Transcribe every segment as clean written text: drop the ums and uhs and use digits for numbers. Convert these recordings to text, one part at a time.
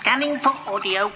Scanning for audio.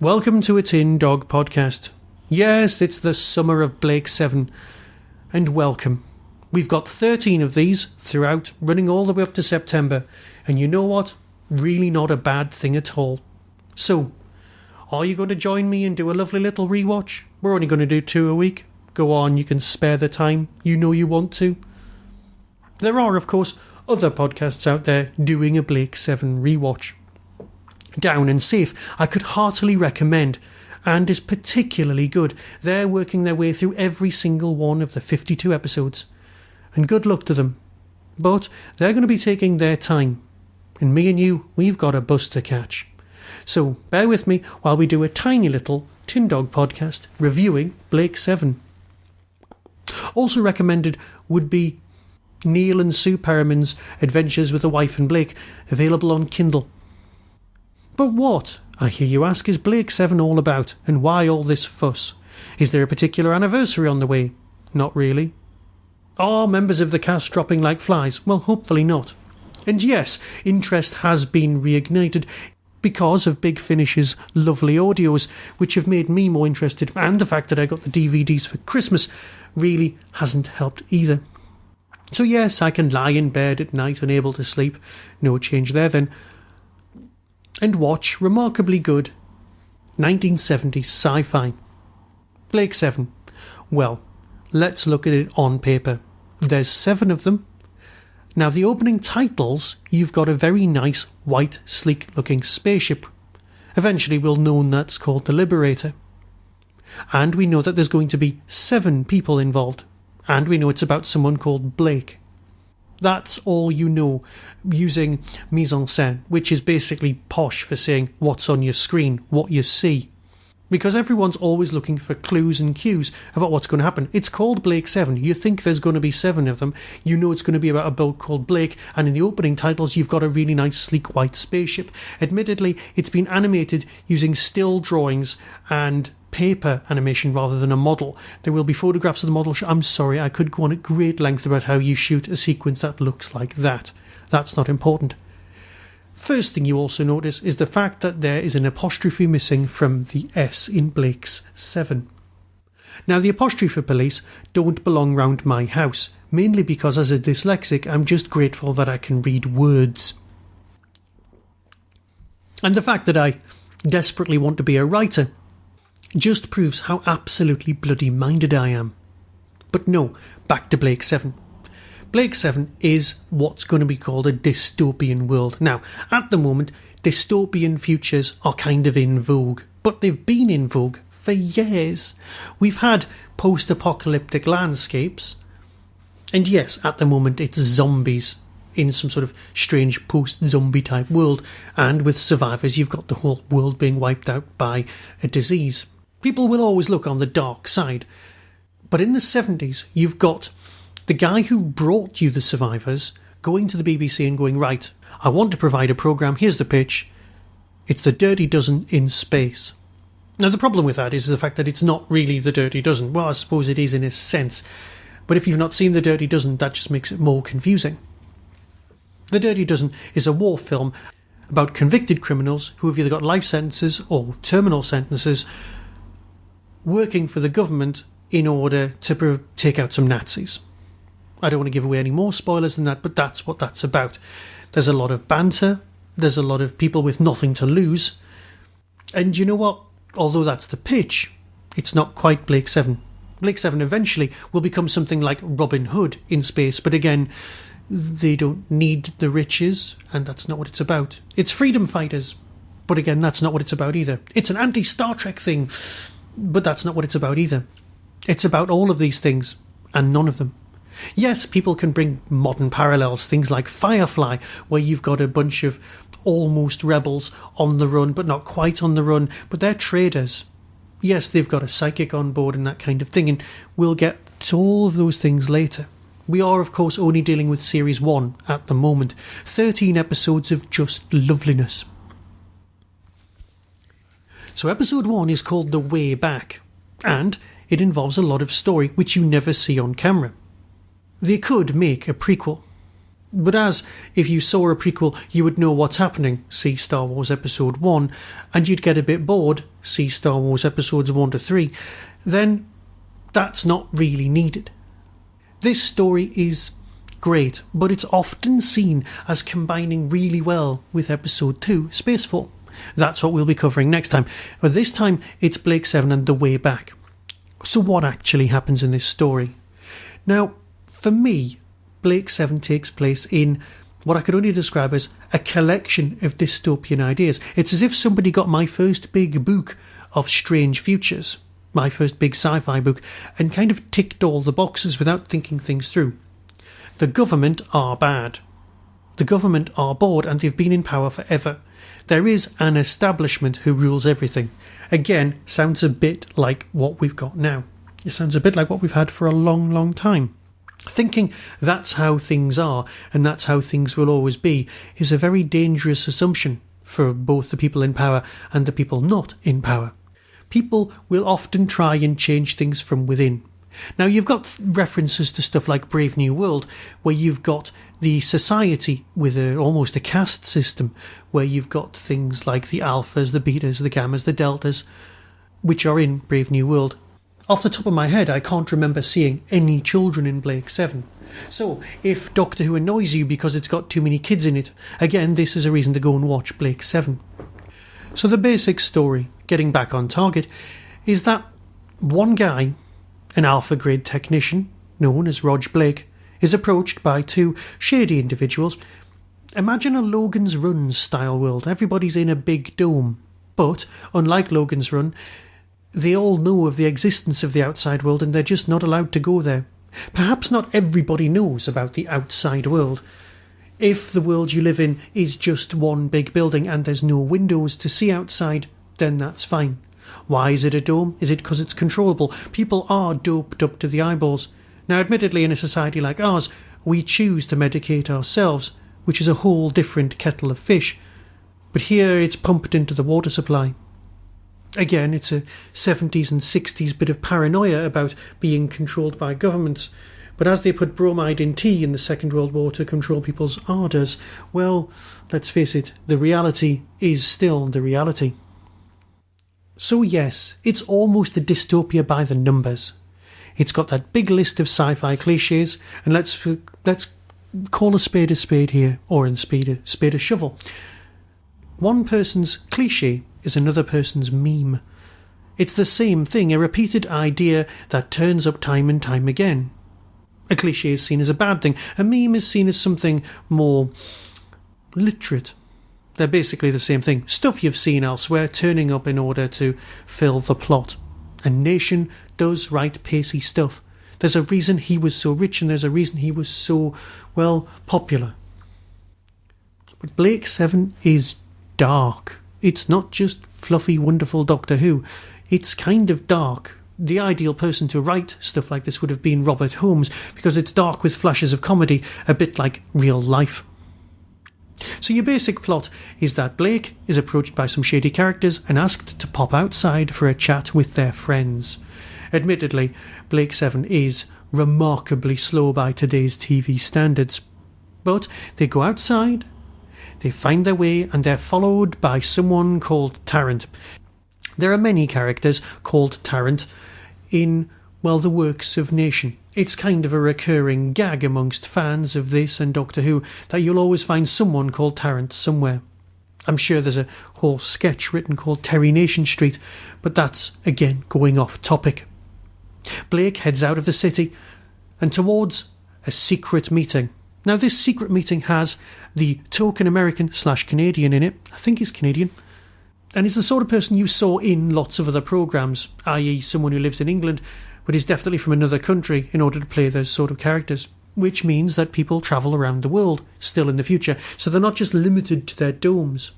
Welcome to a Tin Dog podcast. Yes, it's the summer of BLAKES 7. And welcome. We've got 13 of these throughout, running all the way up to September. And you know what? Really not a bad thing at all. So, are you going to join me and do a lovely little rewatch? We're only going to do 2 a week. Go on, you can spare the time. You know you want to. There are, of course, other podcasts out there doing a BLAKES 7 rewatch. Down and Safe, I could heartily recommend, and is particularly good. They're working their way through every single one of the 52 episodes, and good luck to them. But they're going to be taking their time, and me and you, we've got a bus to catch. So bear with me while we do a tiny little Tin Dog podcast reviewing BLAKES 7. Also recommended would be Neil and Sue Perriman's Adventures with a Wife and Blake, available on Kindle. But what, I hear you ask, is BLAKES 7 all about, and why all this fuss? Is there a particular anniversary on the way? Not really. Are members of the cast dropping like flies? Well, hopefully not. And yes, interest has been reignited because of Big Finish's lovely audios, which have made me more interested, and the fact that I got the DVDs for Christmas really hasn't helped either. So yes, I can lie in bed at night unable to sleep, no change there then, and watch remarkably good 1970s sci-fi. BLAKES 7. Well, let's look at it on paper. There's 7 of them. Now, the opening titles, you've got a very nice, white, sleek-looking spaceship. Eventually we'll know that's called the Liberator. And we know that there's going to be 7 people involved. And we know it's about someone called Blake. That's all you know, using mise en scène, which is basically posh for saying what's on your screen, what you see. Because everyone's always looking for clues and cues about what's going to happen. It's called BLAKES 7. You think there's going to be 7 of them. You know it's going to be about a boat called Blake, and in the opening titles you've got a really nice sleek white spaceship. Admittedly, it's been animated using still drawings and paper animation rather than a model. There will be photographs of the model. I'm sorry, I could go on at great length about how you shoot a sequence that looks like that. That's not important. First thing you also notice is the fact that there is an apostrophe missing from the S in BLAKES 7. Now, the apostrophe police don't belong round my house, mainly because as a dyslexic I'm just grateful that I can read words. And the fact that I desperately want to be a writer just proves how absolutely bloody minded I am. But no, back to BLAKES 7. BLAKES 7 is what's going to be called a dystopian world. Now, at the moment, dystopian futures are kind of in vogue, but they've been in vogue for years. We've had post-apocalyptic landscapes, and yes, at the moment it's zombies in some sort of strange post-zombie type world, and with survivors you've got the whole world being wiped out by a disease. People will always look on the dark side, but in the 70s you've got the guy who brought you the survivors going to the BBC and going, right, I want to provide a programme, here's the pitch, it's the Dirty Dozen in space. Now the problem with that is the fact that it's not really the Dirty Dozen. Well, I suppose it is in a sense, but if you've not seen the Dirty Dozen, that just makes it more confusing. The Dirty Dozen is a war film about convicted criminals who have either got life sentences or terminal sentences working for the government in order to take out some Nazis. I don't want to give away any more spoilers than that, but that's what that's about. There's a lot of banter, there's a lot of people with nothing to lose, and you know what? Although that's the pitch, it's not quite BLAKES 7. BLAKES 7 eventually will become something like Robin Hood in space, but again, They don't need the riches, and that's not what it's about. It's freedom fighters, but again, that's not what it's about either. It's an anti-Star Trek thing, but that's not what it's about either. It's about all of these things, and none of them. Yes, people can bring modern parallels, things like Firefly, where you've got a bunch of almost rebels on the run, but not quite on the run, but they're traders. Yes, they've got a psychic on board and that kind of thing, and we'll get to all of those things later. We are, of course, only dealing with Series 1 at the moment. 13 episodes of just loveliness. So Episode 1 is called The Way Back, and it involves a lot of story which you never see on camera. They could make a prequel, but as if you saw a prequel you would know what's happening, see Star Wars Episode 1, and you'd get a bit bored, see Star Wars Episodes 1 to 3, then that's not really needed. This story is great, but it's often seen as combining really well with Episode 2, Spacefall. That's what we'll be covering next time, but this time it's Blake 7 and The Way Back. So what actually happens in this story? Now, for me, Blake 7 takes place in what I could only describe as a collection of dystopian ideas. It's as if somebody got my first big book of strange futures, my first big sci-fi book, and kind of ticked all the boxes without thinking things through. The government are bad. The government are bored and they've been in power forever. There is an establishment who rules everything. Again, sounds a bit like what we've got now. It sounds a bit like what we've had for a long, long time. Thinking that's how things are and that's how things will always be is a very dangerous assumption for both the people in power and the people not in power. People will often try and change things from within. Now, you've got references to stuff like Brave New World, where you've got the society with almost a caste system, where you've got things like the alphas, the betas, the gammas, the deltas, which are in Brave New World. Off the top of my head, I can't remember seeing any children in Blake 7. So, if Doctor Who annoys you because it's got too many kids in it, again, this is a reason to go and watch Blake 7. So the basic story, getting back on target, is that one guy, an alpha-grade technician, known as Rog Blake, is approached by two shady individuals. Imagine a Logan's Run style world. Everybody's in a big dome. But, unlike Logan's Run, they all know of the existence of the outside world and they're just not allowed to go there. Perhaps not everybody knows about the outside world. If the world you live in is just one big building and there's no windows to see outside, then that's fine. Why is it a dome? Is it because it's controllable? People are doped up to the eyeballs. Now, admittedly, in a society like ours, we choose to medicate ourselves, which is a whole different kettle of fish. But here it's pumped into the water supply. Again, it's a 70s and 60s bit of paranoia about being controlled by governments. But as they put bromide in tea in the Second World War to control people's ardours, well, let's face it, the reality is still the reality. So yes, it's almost a dystopia by the numbers. It's got that big list of sci-fi cliches, and let's call a spade here, or in spade a shovel. One person's cliche is another person's meme. It's the same thing, a repeated idea that turns up time and time again. A cliche is seen as a bad thing. A meme is seen as something more literate. They're basically the same thing. Stuff you've seen elsewhere turning up in order to fill the plot. A nation does write pacey stuff. There's a reason he was so rich and there's a reason he was so, well, popular. But Blake 7 is dark. It's not just fluffy, wonderful Doctor Who. It's kind of dark. The ideal person to write stuff like this would have been Robert Holmes, because it's dark with flashes of comedy, a bit like real life. So your basic plot is that Blake is approached by some shady characters and asked to pop outside for a chat with their friends. Admittedly, Blake 7 is remarkably slow by today's TV standards. But they go outside, they find their way, and they're followed by someone called Tarrant. There are many characters called Tarrant in, well, the works of Nation. It's kind of a recurring gag amongst fans of this and Doctor Who that you'll always find someone called Tarrant somewhere. I'm sure there's a whole sketch written called Terry Nation Street, but that's, again, going off topic. Blake heads out of the city and towards a secret meeting. Now, this secret meeting has the token American/Canadian in it. I think he's Canadian. And he's the sort of person you saw in lots of other programmes, i.e. someone who lives in England but is definitely from another country in order to play those sort of characters, which means that people travel around the world still in the future, so they're not just limited to their domes.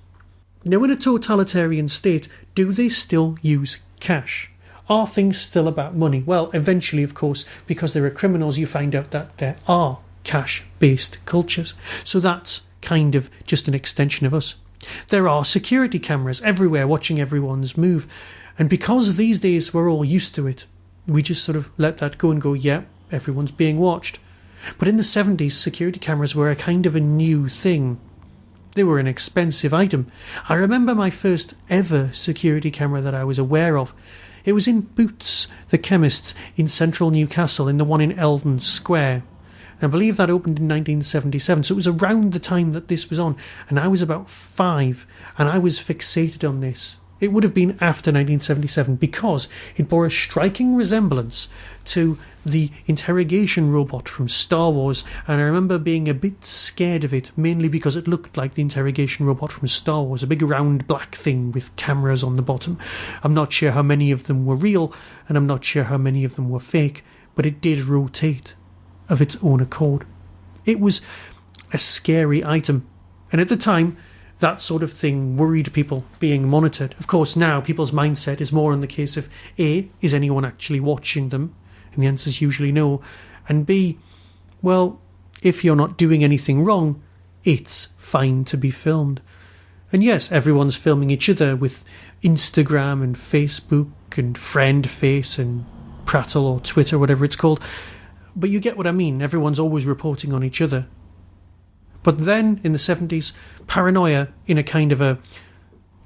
Now, in a totalitarian state, do they still use cash? Are things still about money? Well, eventually, of course, because there are criminals, you find out that there are cash-based cultures. So that's kind of just an extension of us. There are security cameras everywhere watching everyone's move. And because these days we're all used to it, we just sort of let that go and go, yeah, everyone's being watched. But in the 70s, security cameras were a kind of a new thing. They were an expensive item. I remember my first ever security camera that I was aware of. It was in Boots, the chemists in central Newcastle, in the one in Eldon Square. I believe that opened in 1977, so it was around the time that this was on, and I was about 5, and I was fixated on this. It would have been after 1977 because it bore a striking resemblance to the interrogation robot from Star Wars, and I remember being a bit scared of it, mainly because it looked like the interrogation robot from Star Wars, a big round black thing with cameras on the bottom. I'm not sure how many of them were real, and I'm not sure how many of them were fake, but it did rotate of its own accord. It was a scary item, and at the time that sort of thing worried people being monitored. Of course, now people's mindset is more on the case of A, is anyone actually watching them? And the answer is usually no. And B, well, if you're not doing anything wrong, it's fine to be filmed. And yes, everyone's filming each other with Instagram and Facebook and Friend Face and Prattle or Twitter, whatever it's called. But you get what I mean, everyone's always reporting on each other. But then, in the 70s, paranoia, in a kind of a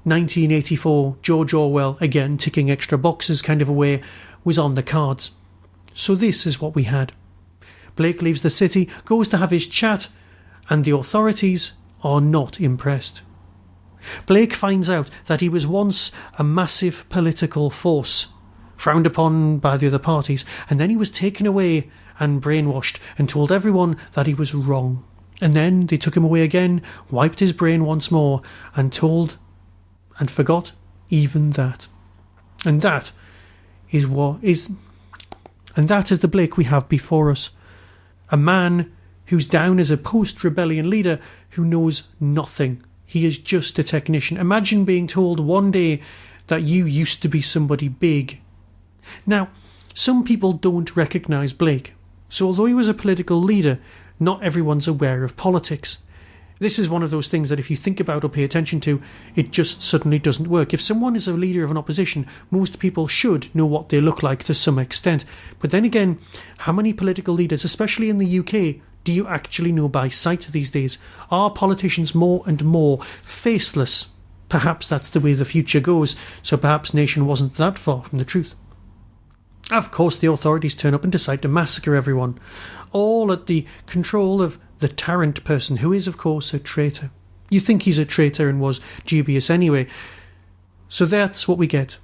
1984 George Orwell, again ticking extra boxes kind of a way, was on the cards. So this is what we had. Blake leaves the city, goes to have his chat, and the authorities are not impressed. Blake finds out that he was once a massive political force, frowned upon by the other parties, and then he was taken away and brainwashed and told everyone that he was wrong. And then they took him away again, wiped his brain once more, and told and forgot even that. And that is the Blake we have before us. A man who's down as a post-rebellion leader who knows nothing. He is just a technician. Imagine being told one day that you used to be somebody big. Now, some people don't recognise Blake. So although he was a political leader, not everyone's aware of politics. This is one of those things that if you think about or pay attention to, it just suddenly doesn't work. If someone is a leader of an opposition, most people should know what they look like to some extent. But then again, how many political leaders, especially in the UK, do you actually know by sight these days? Are politicians more and more faceless? Perhaps that's the way the future goes, so perhaps Nation wasn't that far from the truth. Of course, the authorities turn up and decide to massacre everyone, all at the control of the Tarrant person, who is, of course, a traitor. You think he's a traitor and was dubious anyway. So that's what we get.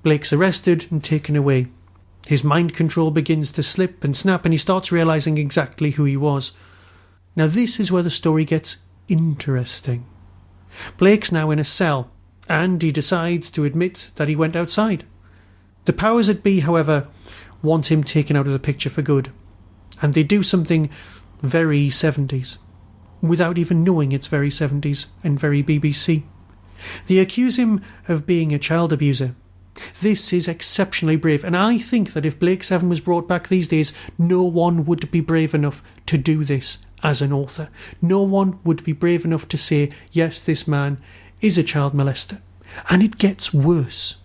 Blake's arrested and taken away. His mind control begins to slip and snap, and he starts realising exactly who he was. Now this is where the story gets interesting. Blake's now in a cell, and he decides to admit that he went outside. The powers that be, however, want him taken out of the picture for good. And they do something very 70s, without even knowing it's very 70s and very BBC. They accuse him of being a child abuser. This is exceptionally brave, and I think that if Blake 7 was brought back these days, no one would be brave enough to do this as an author. No one would be brave enough to say, yes, this man is a child molester. And it gets worse.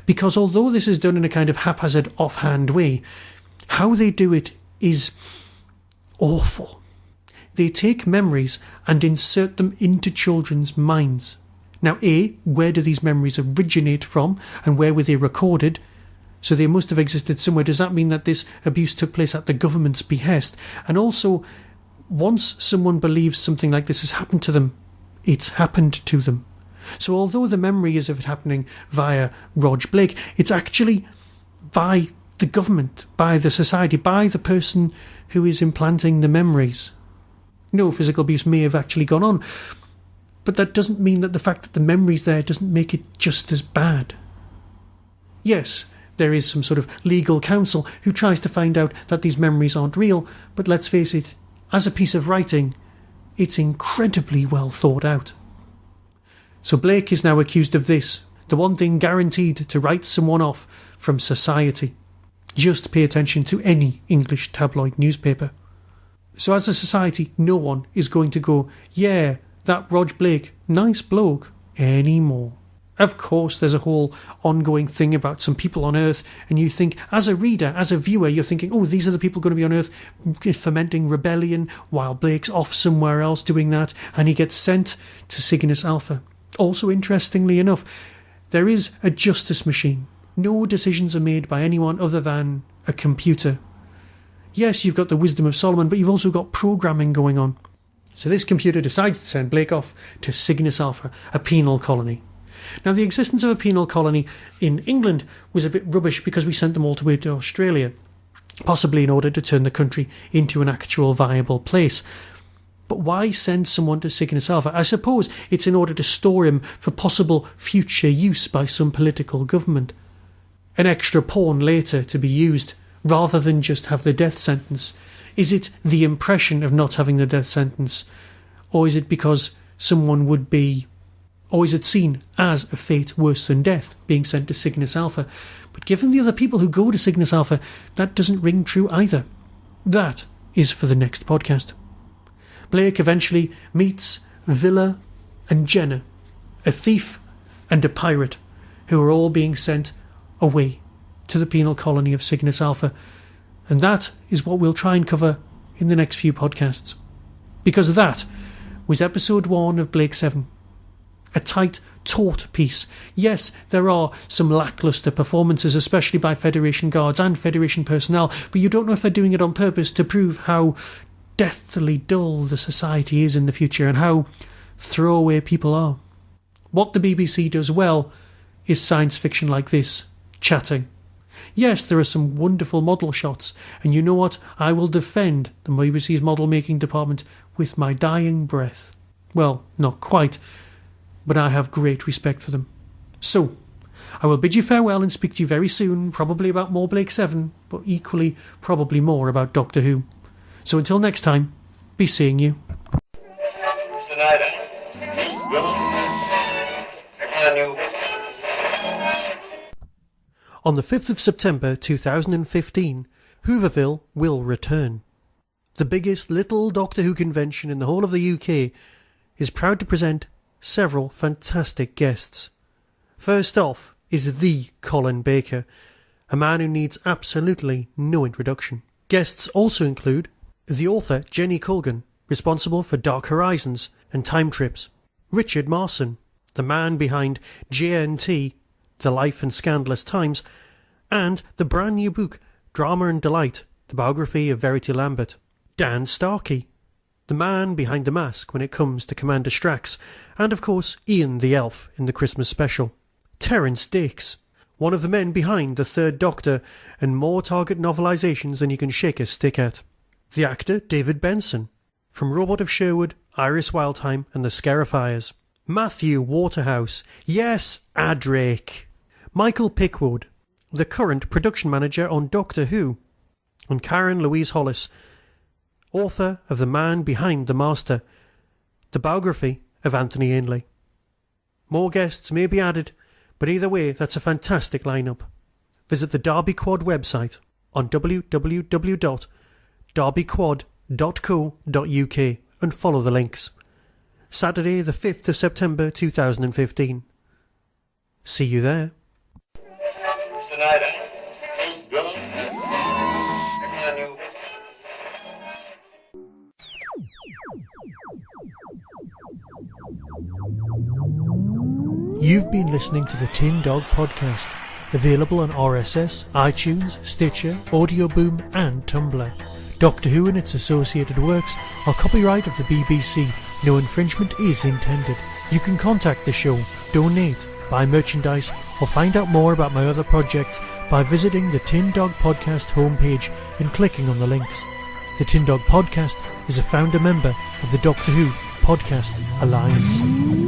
Because although this is done in a kind of haphazard, offhand way, how they do it is awful. They take memories and insert them into children's minds. Now, A, where do these memories originate from, and where were they recorded? So they must have existed somewhere. Does that mean that this abuse took place at the government's behest? And also, once someone believes something like this has happened to them, it's happened to them. So although the memory is of it happening via Rog Blake, it's actually by the government, by the society, by the person who is implanting the memories. No, physical abuse may have actually gone on, but that doesn't mean that the fact that the memory's there doesn't make it just as bad. Yes, there is some sort of legal counsel who tries to find out that these memories aren't real, but let's face it, as a piece of writing, it's incredibly well thought out. So Blake is now accused of this, the one thing guaranteed to write someone off from society. Just pay attention to any English tabloid newspaper. So as a society, no one is going to go, yeah, that Rog Blake, nice bloke, anymore. Of course, there's a whole ongoing thing about some people on Earth, and you think, as a reader, as a viewer, you're thinking, oh, these are the people going to be on Earth fomenting rebellion, while Blake's off somewhere else doing that, and he gets sent to Cygnus Alpha. Also, interestingly enough, there is a justice machine. No decisions are made by anyone other than a computer. Yes, you've got the wisdom of Solomon, but you've also got programming going on. So this computer decides to send Blake off to Cygnus Alpha, a penal colony. Now, the existence of a penal colony in England was a bit rubbish because we sent them all the way to Australia, possibly in order to turn the country into an actual viable place. But why send someone to Cygnus Alpha? I suppose it's in order to store him for possible future use by some political government. An extra pawn later to be used, rather than just have the death sentence. Is it the impression of not having the death sentence? Or is it because someone would be... Or is it seen as a fate worse than death, being sent to Cygnus Alpha? But given the other people who go to Cygnus Alpha, that doesn't ring true either. That is for the next podcast. Blake eventually meets Villa and Jenna, a thief and a pirate, who are all being sent away to the penal colony of Cygnus Alpha. And that is what we'll try and cover in the next few podcasts. Because that was episode 1 of Blake 7. A tight, taut piece. Yes, there are some lacklustre performances, especially by Federation guards and Federation personnel, but you don't know if they're doing it on purpose to prove how deathly dull the society is in the future and how throwaway people are. What the BBC does well is science fiction like this, chatting. Yes, there are some wonderful model shots, and you know what? I will defend the BBC's model making department with my dying breath. Well, not quite, but I have great respect for them. So, I will bid you farewell and speak to you very soon, probably about more Blake 7, but equally probably more about Doctor Who. So until next time, be seeing you. On the 5th of September 2015, Hooverville will return. The biggest little Doctor Who convention in the whole of the UK is proud to present several fantastic guests. First off is the Colin Baker, a man who needs absolutely no introduction. Guests also include the author Jenny Colgan, responsible for Dark Horizons and Time Trips, Richard Marson, the man behind JNT, The Life and Scandalous Times, and the brand new book Drama and Delight, the biography of Verity Lambert, Dan Starkey, the man behind the mask when it comes to Commander Strax, and of course Ian the Elf in the Christmas special, Terence Dix, one of the men behind the Third Doctor and more Target novelisations than you can shake a stick at, the actor David Benson, from Robot of Sherwood, Iris Wildtime and the Scarifiers, Matthew Waterhouse, yes, Adrake, Michael Pickwood, the current production manager on Doctor Who, and Karen Louise Hollis, author of The Man Behind the Master, the biography of Anthony Ainley. More guests may be added, but either way, that's a fantastic lineup. Visit the Derby Quad website on www.derbyquad.co.uk and follow the links. Saturday the 5th of September 2015. See you there. You've been listening to the Tin Dog Podcast, available on RSS, iTunes, Stitcher, Audio Boom and Tumblr. Doctor Who and its associated works are copyright of the BBC. No infringement is intended. You can contact the show, donate, buy merchandise or find out more about my other projects by visiting the Tin Dog Podcast homepage and clicking on the links. The Tin Dog Podcast is a founder member of the Doctor Who Podcast Alliance.